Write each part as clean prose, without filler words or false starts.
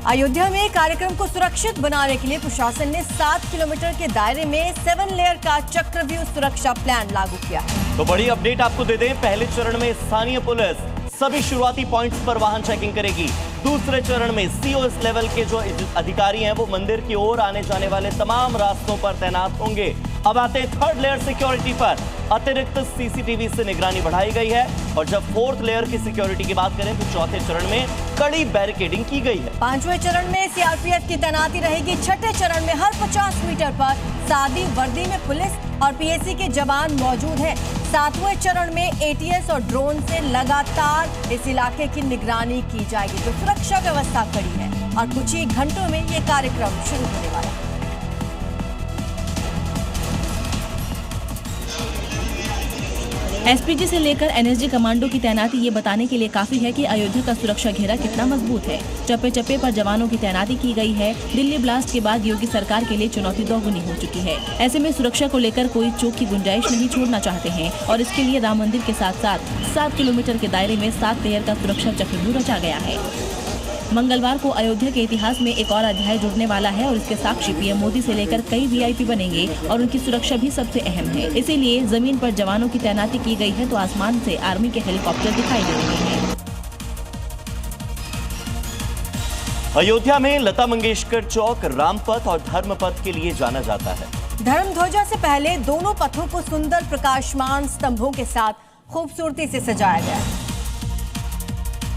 अयोध्या में कार्यक्रम को सुरक्षित बनाने के लिए प्रशासन ने 7 किलोमीटर के दायरे में 7 लेयर का चक्रव्यूह सुरक्षा प्लान लागू किया है। तो बड़ी अपडेट आपको दे दें, पहले चरण में स्थानीय पुलिस सभी शुरुआती पॉइंट्स पर वाहन चेकिंग करेगी। दूसरे चरण में सीओएस लेवल के जो अधिकारी हैं वो मंदिर की ओर आने जाने वाले तमाम रास्तों पर तैनात होंगे। अब आते हैं थर्ड लेयर सिक्योरिटी पर। अतिरिक्त सीसीटीवी से निगरानी बढ़ाई गई है और जब फोर्थ लेयर की सिक्योरिटी की बात करें तो चौथे चरण में कड़ी बैरिकेडिंग की गई है। पांचवें चरण में सीआरपीएफ की तैनाती रहेगी। छठे चरण में हर 50 मीटर पर सादी वर्दी में पुलिस और पीएसी के जवान मौजूद हैं। सातवें चरण में एटीएस और ड्रोन से लगातार इस इलाके की निगरानी की जाएगी। तो सुरक्षा व्यवस्था कड़ी है और कुछ ही घंटों में ये कार्यक्रम शुरू होने वाला है। एसपीजी से लेकर एनएसजी कमांडो की तैनाती ये बताने के लिए काफी है कि अयोध्या का सुरक्षा घेरा कितना मजबूत है। चप्पे चप्पे पर जवानों की तैनाती की गई है। दिल्ली ब्लास्ट के बाद योगी सरकार के लिए चुनौती दोगुनी हो चुकी है। ऐसे में सुरक्षा को लेकर कोई चूक की गुंजाइश नहीं छोड़ना चाहते हैं और इसके लिए राम मंदिर के साथ साथ 7 किलोमीटर के दायरे में 7 लेयर का सुरक्षा चक्रव्यूह रचा गया है। मंगलवार को अयोध्या के इतिहास में एक और अध्याय जुड़ने वाला है और इसके साक्षी पीएम मोदी से लेकर कई वीआईपी बनेंगे और उनकी सुरक्षा भी सबसे अहम है। इसीलिए जमीन पर जवानों की तैनाती की गई है तो आसमान से आर्मी के हेलीकॉप्टर दिखाई दे रहे हैं। अयोध्या में लता मंगेशकर चौक रामपथ और धर्मपथ के लिए जाना जाता है। धर्म ध्वजा से पहले दोनों पथों को सुंदर प्रकाशमान स्तंभों के साथ खूबसूरती से सजाया गया है।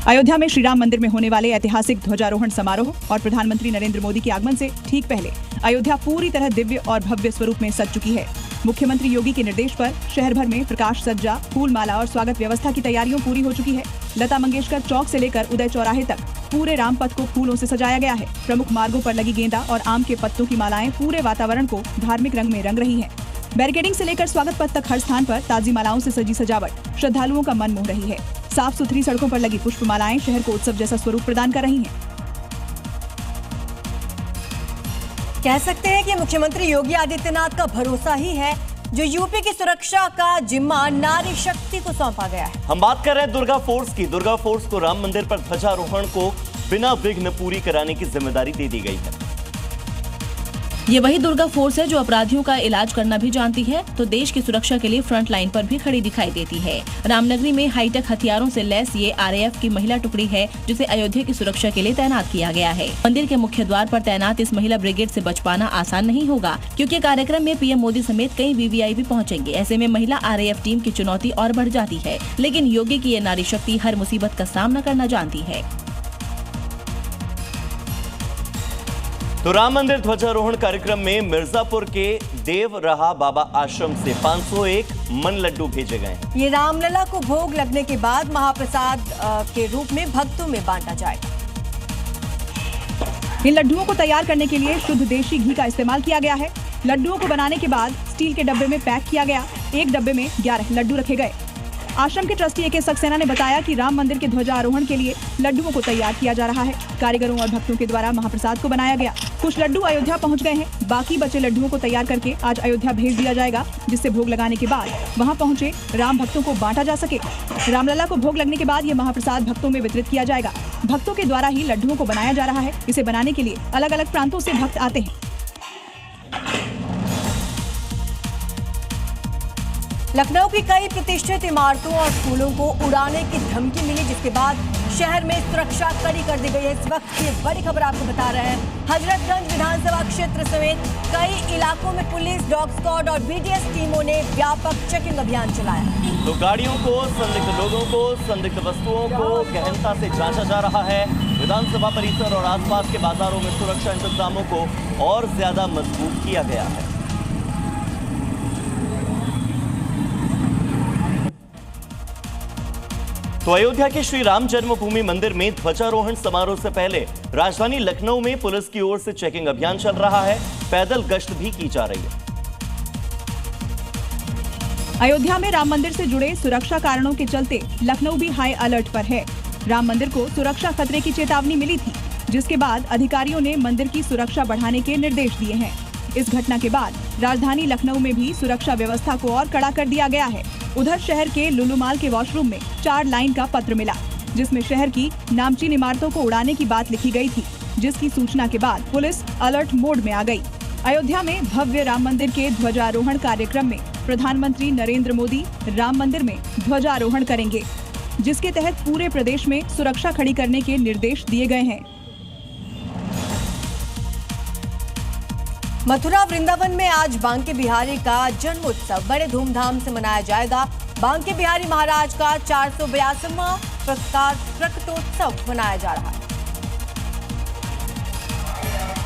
अयोध्या में श्री राम मंदिर में होने वाले ऐतिहासिक ध्वजारोहण समारोह और प्रधानमंत्री नरेंद्र मोदी के आगमन से ठीक पहले अयोध्या पूरी तरह दिव्य और भव्य स्वरूप में सज चुकी है। मुख्यमंत्री योगी के निर्देश पर शहर भर में प्रकाश सज्जा, फूल माला और स्वागत व्यवस्था की तैयारियों पूरी हो चुकी है। लता मंगेशकर चौक से लेकर उदय चौराहे तक पूरे रामपथ को फूलों से सजाया गया है। प्रमुख मार्गों पर लगी गेंदा और आम के पत्तों की मालाएं पूरे वातावरण को धार्मिक रंग में रंग रही है। बैरिकेडिंग से लेकर स्वागत पथ तक हर स्थान पर ताजी मालाओं से सजी सजावट श्रद्धालुओं का मन मोह रही है। साफ सुथरी सड़कों पर लगी पुष्प मालाएं शहर को उत्सव जैसा स्वरूप प्रदान कर रही हैं। कह सकते हैं कि मुख्यमंत्री योगी आदित्यनाथ का भरोसा ही है जो यूपी की सुरक्षा का जिम्मा नारी शक्ति को सौंपा गया है। हम बात कर रहे हैं दुर्गा फोर्स की। दुर्गा फोर्स को राम मंदिर पर ध्वजारोहण को बिना विघ्न पूरी कराने की जिम्मेदारी दे दी गई है। ये वही दुर्गा फोर्स है जो अपराधियों का इलाज करना भी जानती है तो देश की सुरक्षा के लिए फ्रंट लाइन पर भी खड़ी दिखाई देती है। रामनगरी में हाईटेक हथियारों से लैस ये आरएएफ की महिला टुकड़ी है जिसे अयोध्या की सुरक्षा के लिए तैनात किया गया है। मंदिर के मुख्य द्वार पर तैनात इस महिला ब्रिगेड से बच पाना आसान नहीं होगा क्योंकि कार्यक्रम में पीएम मोदी समेत कई वीवीआईपी पहुंचेंगे। ऐसे में महिला आरएएफ टीम की चुनौती और बढ़ जाती है, लेकिन योगी की ये नारी शक्ति हर मुसीबत का सामना करना जानती है। तो राम मंदिर ध्वजारोहण कार्यक्रम में मिर्जापुर के देव रहा बाबा आश्रम से 501 मन लड्डू भेजे गए हैं। ये रामलला को भोग लगने के बाद महाप्रसाद के रूप में भक्तों में बांटा जाएगा। इन लड्डुओं को तैयार करने के लिए शुद्ध देशी घी का इस्तेमाल किया गया है। लड्डुओं को बनाने के बाद स्टील के डब्बे में पैक किया गया। एक डब्बे में 11 लड्डू रखे गए। आश्रम के ट्रस्टी ए.के. सक्सेना ने बताया कि राम मंदिर के ध्वजारोहण के लिए लड्डुओं को तैयार किया जा रहा है। कारीगरों और भक्तों के द्वारा महाप्रसाद को बनाया गया। कुछ लड्डू अयोध्या पहुंच गए हैं। बाकी बचे लड्डुओं को तैयार करके आज अयोध्या भेज दिया जाएगा जिससे भोग लगाने के बाद वहां पहुंचे राम भक्तों को बांटा जा सके। रामलला को भोग लगने के बाद ये महाप्रसाद भक्तों में वितरित किया जाएगा। भक्तों के द्वारा ही लड्डुओं को बनाया जा रहा है। इसे बनाने के लिए अलग अलग प्रांतों से भक्त आते हैं। लखनऊ की कई प्रतिष्ठित इमारतों और स्कूलों को उड़ाने की धमकी मिली जिसके बाद शहर में सुरक्षा कड़ी कर दी गई है। इस वक्त की बड़ी खबर आपको बता रहे हैं। हजरतगंज विधानसभा क्षेत्र समेत कई इलाकों में पुलिस, डॉग स्क्वाड और बीटीएस टीमों ने व्यापक चेकिंग अभियान चलाया। तो गाड़ियों को, संदिग्ध लोगों को, संदिग्ध वस्तुओं को गहनता से जांचा जा रहा है। विधानसभा परिसर और आसपास के बाजारों में सुरक्षा इंतजामों को और ज्यादा मजबूत किया गया है। तो अयोध्या के श्री राम जन्मभूमि मंदिर में ध्वजारोहण समारोह से पहले राजधानी लखनऊ में पुलिस की ओर से चेकिंग अभियान चल रहा है। पैदल गश्त भी की जा रही है। अयोध्या में राम मंदिर से जुड़े सुरक्षा कारणों के चलते लखनऊ भी हाई अलर्ट पर है। राम मंदिर को सुरक्षा खतरे की चेतावनी मिली थी जिसके बाद अधिकारियों ने मंदिर की सुरक्षा बढ़ाने के निर्देश दिए हैं। इस घटना के बाद राजधानी लखनऊ में भी सुरक्षा व्यवस्था को और कड़ा कर दिया गया है। उधर शहर के लुलु माल के वॉशरूम में 4 लाइन का पत्र मिला जिसमें शहर की नामचीन इमारतों को उड़ाने की बात लिखी गई थी जिसकी सूचना के बाद पुलिस अलर्ट मोड में आ गई। अयोध्या में भव्य राम मंदिर के ध्वजारोहण कार्यक्रम में प्रधानमंत्री नरेंद्र मोदी राम मंदिर में ध्वजारोहण करेंगे, जिसके तहत पूरे प्रदेश में सुरक्षा खड़ी करने के निर्देश दिए गए हैं। मथुरा वृंदावन में आज बांके बिहारी का जन्मोत्सव बड़े धूमधाम से मनाया जाएगा। बांके बिहारी महाराज का 482वां प्रकटोत्सव मनाया जा रहा है,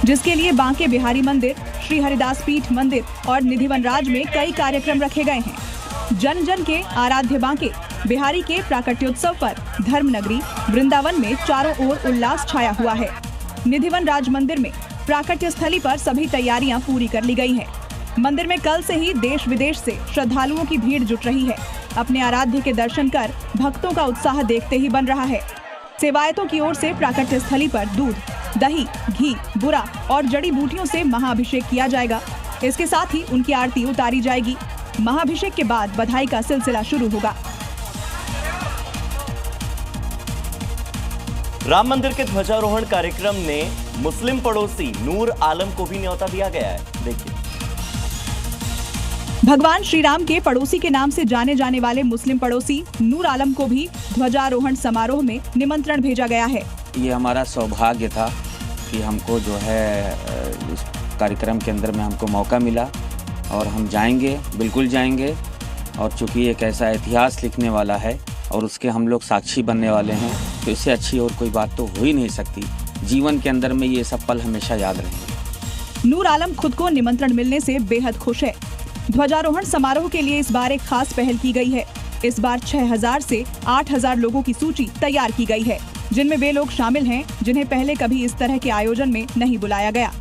जिसके लिए बांके बिहारी मंदिर, श्री हरिदास पीठ मंदिर और निधि वनराज में कई कार्यक्रम रखे गए हैं। जन जन के आराध्य बांके बिहारी के प्राकट्योत्सव पर धर्मनगरी वृंदावन में चारों ओर उल्लास छाया हुआ है। निधि वनराज मंदिर में प्राकट्य स्थली पर सभी तैयारियां पूरी कर ली गई हैं। मंदिर में कल से ही देश विदेश से श्रद्धालुओं की भीड़ जुट रही है। अपने आराध्य के दर्शन कर भक्तों का उत्साह देखते ही बन रहा है। सेवायतों की ओर से प्राकट्य स्थली पर दूध, दही, घी, बुरा और जड़ी बूटियों से महाअभिषेक किया जाएगा। इसके साथ ही उनकी आरती उतारी जाएगी। महाअभिषेक के बाद बधाई का सिलसिला शुरू होगा। राम मंदिर के ध्वजारोहण कार्यक्रम ने मुस्लिम पड़ोसी नूर आलम को भी न्योता दिया गया है। देखिए, भगवान श्री राम के पड़ोसी के नाम से जाने जाने वाले मुस्लिम पड़ोसी नूर आलम को भी ध्वजारोहण समारोह में निमंत्रण भेजा गया है। ये हमारा सौभाग्य था कि हमको जो है इस कार्यक्रम के अंदर में हमको मौका मिला और हम जाएंगे, बिल्कुल जाएंगे। और चूंकि एक ऐसा इतिहास लिखने वाला है और उसके हम लोग साक्षी बनने वाले हैं, तो इससे अच्छी और कोई बात तो हो ही नहीं सकती। जीवन के अंदर में ये सब पल हमेशा याद रहेंगे। नूर आलम खुद को निमंत्रण मिलने से बेहद खुश है। ध्वजारोहण समारोह के लिए इस बार एक खास पहल की गई है। इस बार 6000 से 8000 लोगों की सूची तैयार की गई है, जिनमें वे लोग शामिल हैं जिन्हें पहले कभी इस तरह के आयोजन में नहीं बुलाया गया।